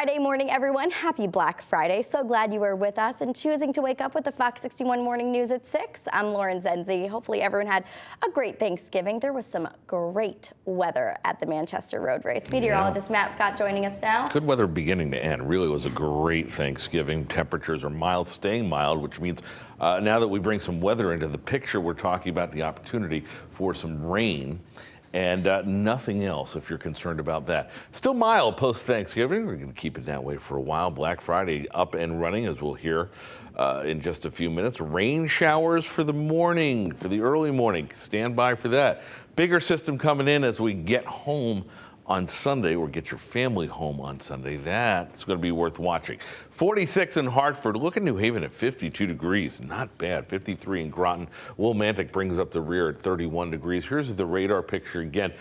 Friday morning, everyone. Happy Black Friday. So glad you were with us and choosing to wake up with the Fox 61 Morning News at 6. I'm Lauren Zenzi. Hopefully everyone had a great Thanksgiving. There was some great weather at the Manchester Road Race. Meteorologist Matt Scott joining us now. Good weather beginning to end. Really was a great Thanksgiving. Temperatures are mild, staying mild, which means now that we bring some weather into the picture, we're talking about the opportunity for some rain. And nothing else if you're concerned about that. Still mild post-Thanksgiving. We're going to keep it that way for a while. Black Friday up and running, as we'll hear in just a few minutes. Rain showers for the morning, for the early morning. Stand by for that. Bigger system coming in as we get home on Sunday, or get your family home on Sunday. That's going to be worth watching. 46 in Hartford. Look at New Haven at 52 degrees. Not bad. 53 in Groton. Willimantic brings up the rear at 31 degrees. Here's the radar picture again.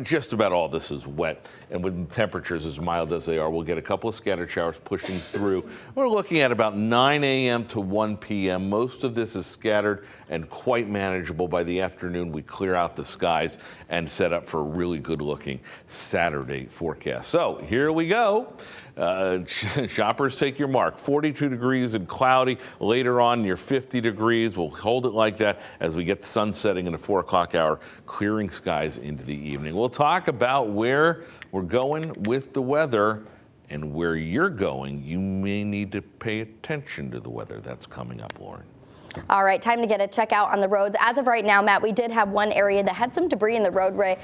Just about all this is wet. And with temperatures as mild as they are, we'll get a couple of scattered showers pushing through. We're looking at about 9 a.m. to 1 p.m. Most of this is scattered and quite manageable. By the afternoon, we clear out the skies and set up for a really good looking Saturday forecast. So here we go. Shoppers, take your mark. 42 degrees and cloudy. Later on, near 50 degrees. We'll hold it like that as we get the sun setting in the 4 o'clock hour, clearing skies into the evening. We'll talk about where we're going with the weather and where you're going. You may need to pay attention to the weather. That's coming up, Lauren. All right, time to get a check out on the roads. As of right now, Matt, we did have one area that had some debris in the roadway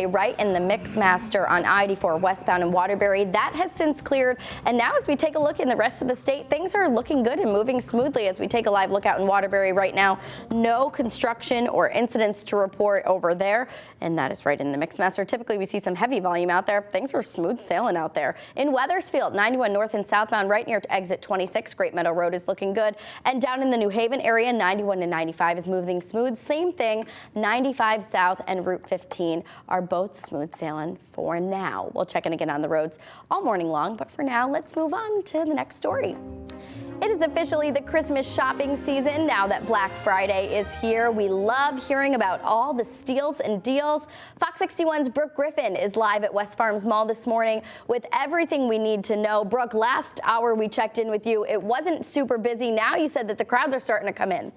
right in the Mixmaster on I-84 westbound in Waterbury. That has since cleared. And now as we take a look in the rest of the state, things are looking good and moving smoothly as we take a live look out in Waterbury right now. No construction or incidents to report over there. And that is right in the Mixmaster. Typically, we see some heavy volume out there. Things are smooth sailing out there. In Wethersfield, 91 north and southbound right near exit 26. Great Meadow Road is looking good. And down in the New Haven area, 91 and 95 is moving smooth. Same thing, 95 south and Route 15 are both smooth sailing for now. We'll check in again on the roads all morning long, but for now, let's move on to the next story. It is officially the Christmas shopping season now that Black Friday is here. We love hearing about all the steals and deals. Fox 61's Brooke Griffin is live at West Farms Mall this morning with everything we need to know. Brooke, last hour we checked in with you. It wasn't super busy. Now you said that the crowds are starting to come in.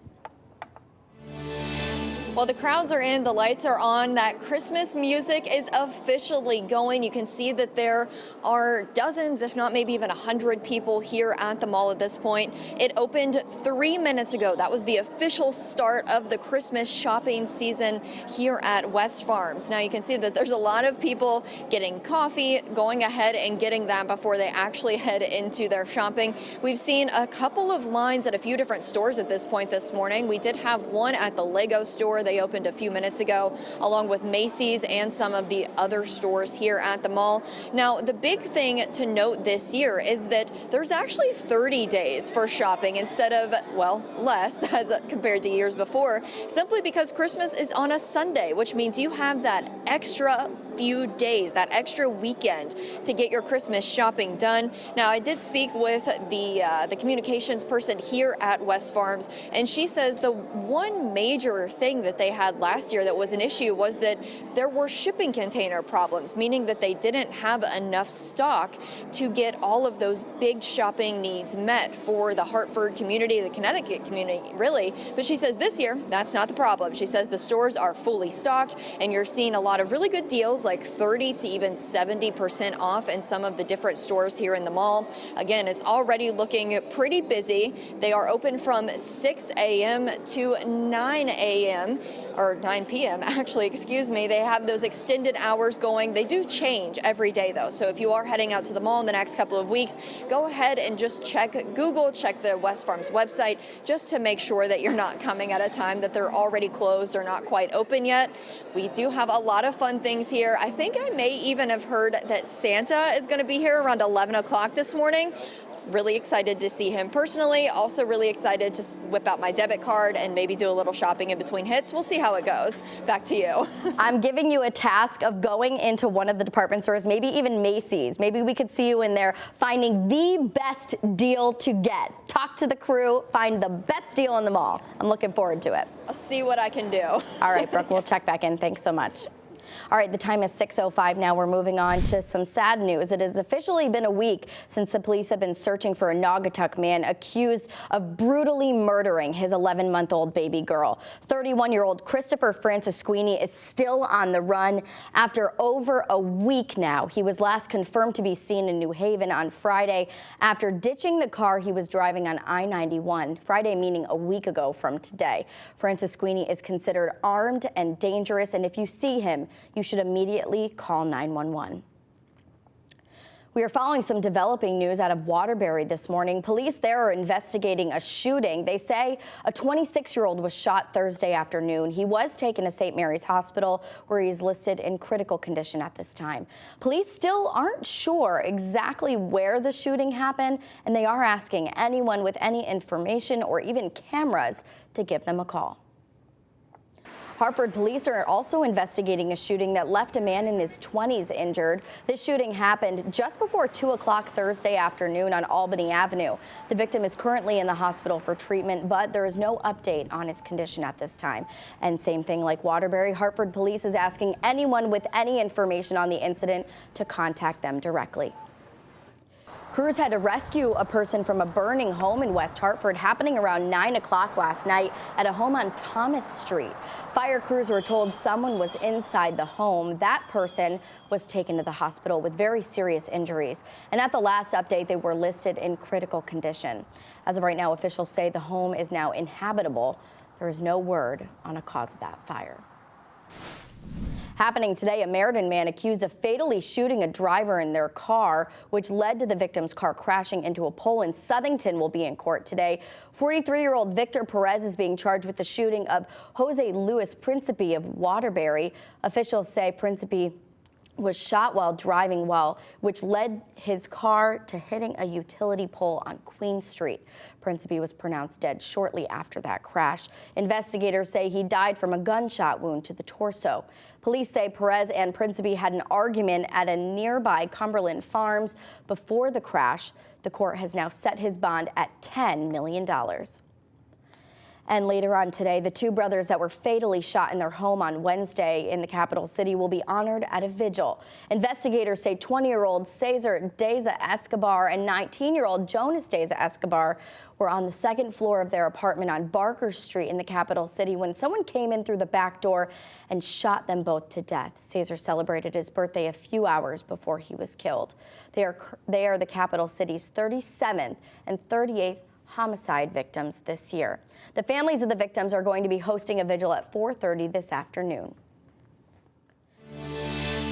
Well, the crowds are in, the lights are on, that Christmas music is officially going. You can see that there are dozens, if not maybe even 100 people here at the mall at this point. It opened 3 minutes ago. That was the official start of the Christmas shopping season here at West Farms. Now you can see that there's a lot of people getting coffee, going ahead and getting that before they actually head into their shopping. We've seen a couple of lines at a few different stores at this point this morning. We did have one at the Lego store. They opened a few minutes ago, along with Macy's and some of the other stores here at the mall. Now, the big thing to note this year is that there's actually 30 days for shopping instead of, well, less as compared to years before, simply because Christmas is on a Sunday, which means you have that extra few days, that extra weekend to get your Christmas shopping done. Now, I did speak with the communications person here at West Farms, and she says the one major thing that they had last year that was an issue was that there were shipping container problems, meaning that they didn't have enough stock to get all of those big shopping needs met for the Hartford community, the Connecticut community, really. But she says this year, that's not the problem. She says the stores are fully stocked, and you're seeing a lot of really good deals, like 30 to even 70% off in some of the different stores here in the mall. Again, it's already looking pretty busy. They are open from 6 a.m. to 9 a.m. or 9 p.m. actually, excuse me. They have those extended hours going. They do change every day though. So if you are heading out to the mall in the next couple of weeks, go ahead and just check Google, check the West Farms website, just to make sure that you're not coming at a time that they're already closed or not quite open yet. We do have a lot of fun things here. I think I may even have heard that Santa is going to be here around 11 o'clock this morning. Really excited to see him personally. Also really excited to whip out my debit card and maybe do a little shopping in between hits. We'll see how it goes. Back to you. I'm giving you a task of going into one of the department stores, maybe even Macy's. Maybe we could see you in there finding the best deal to get. Talk to the crew, find the best deal in the mall. I'm looking forward to it. I'll see what I can do. All right, Brooke, we'll check back in. Thanks so much. All right, the time is 6:05 now. We're moving on to some sad news. It has officially been a week since the police have been searching for a Naugatuck man accused of brutally murdering his 11-month-old baby girl. 31-year-old Christopher Francisquini is still on the run after over a week now. He was last confirmed to be seen in New Haven on Friday after ditching the car he was driving on I-91. Friday meaning a week ago from today. Francisquini is considered armed and dangerous, and if you see him, you should immediately call 911. We are following some developing news out of Waterbury this morning. Police there are investigating a shooting. They say a 26-year-old was shot Thursday afternoon. He was taken to St. Mary's Hospital, where he is listed in critical condition at this time. Police still aren't sure exactly where the shooting happened, and they are asking anyone with any information or even cameras to give them a call. Hartford police are also investigating a shooting that left a man in his 20s injured. This shooting happened just before 2 o'clock Thursday afternoon on Albany Avenue. The victim is currently in the hospital for treatment, but there is no update on his condition at this time. And same thing like Waterbury, Hartford police is asking anyone with any information on the incident to contact them directly. Crews had to rescue a person from a burning home in West Hartford happening around 9 o'clock last night at a home on Thomas Street. Fire crews were told someone was inside the home. That person was taken to the hospital with very serious injuries. And at the last update, they were listed in critical condition. As of right now, officials say the home is now inhabitable. There is no word on a cause of that fire. Happening today, a Meriden man accused of fatally shooting a driver in their car, which led to the victim's car crashing into a pole in Southington, will be in court today. 43-year-old Victor Perez is being charged with the shooting of Jose Luis Principe of Waterbury. Officials say Principe was shot while driving which led his car to hitting a utility pole on Queen Street. Principe was pronounced dead shortly after that crash. Investigators say he died from a gunshot wound to the torso. Police say Perez and Principe had an argument at a nearby Cumberland Farms before the crash. The court has now set his bond at $10 million. And later on today, the two brothers that were fatally shot in their home on Wednesday in the capital city will be honored at a vigil. Investigators say 20-year-old Cesar Deza Escobar and 19-year-old Jonas Deza Escobar were on the second floor of their apartment on Barker Street in the capital city when someone came in through the back door and shot them both to death. Cesar celebrated his birthday a few hours before he was killed. They are the capital city's 37th and 38th homicide victims this year. The families of the victims are going to be hosting a vigil at 4:30 this afternoon.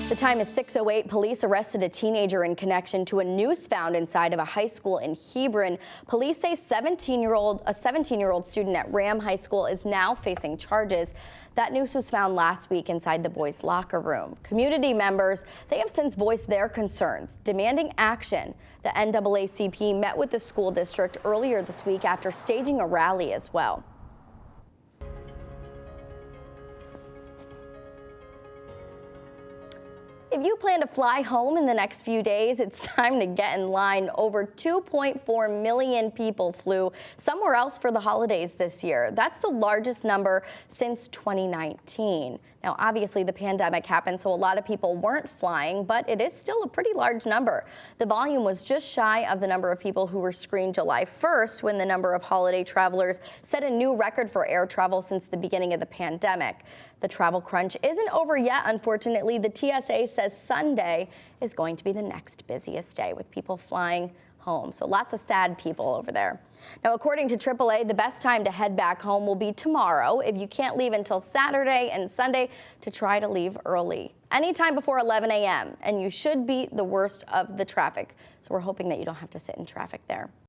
The time is 6:08. Police arrested a teenager in connection to a noose found inside of a high school in Hebron. Police say a 17-year-old student at Ram High School is now facing charges. That noose was found last week inside the boys' locker room. Community members, they have since voiced their concerns, demanding action. The NAACP met with the school district earlier this week after staging a rally as well. If you plan to fly home in the next few days, it's time to get in line. Over 2.4 million people flew somewhere else for the holidays this year. That's the largest number since 2019. Now, obviously, the pandemic happened, so a lot of people weren't flying, but it is still a pretty large number. The volume was just shy of the number of people who were screened July 1st, when the number of holiday travelers set a new record for air travel since the beginning of the pandemic. The travel crunch isn't over yet, unfortunately. The TSA says Sunday is going to be the next busiest day with people flying home. So lots of sad people over there. Now, according to AAA, the best time to head back home will be tomorrow. If you can't leave until Saturday and Sunday, to try to leave early. Anytime before 11 a.m. and you should beat the worst of the traffic. So we're hoping that you don't have to sit in traffic there.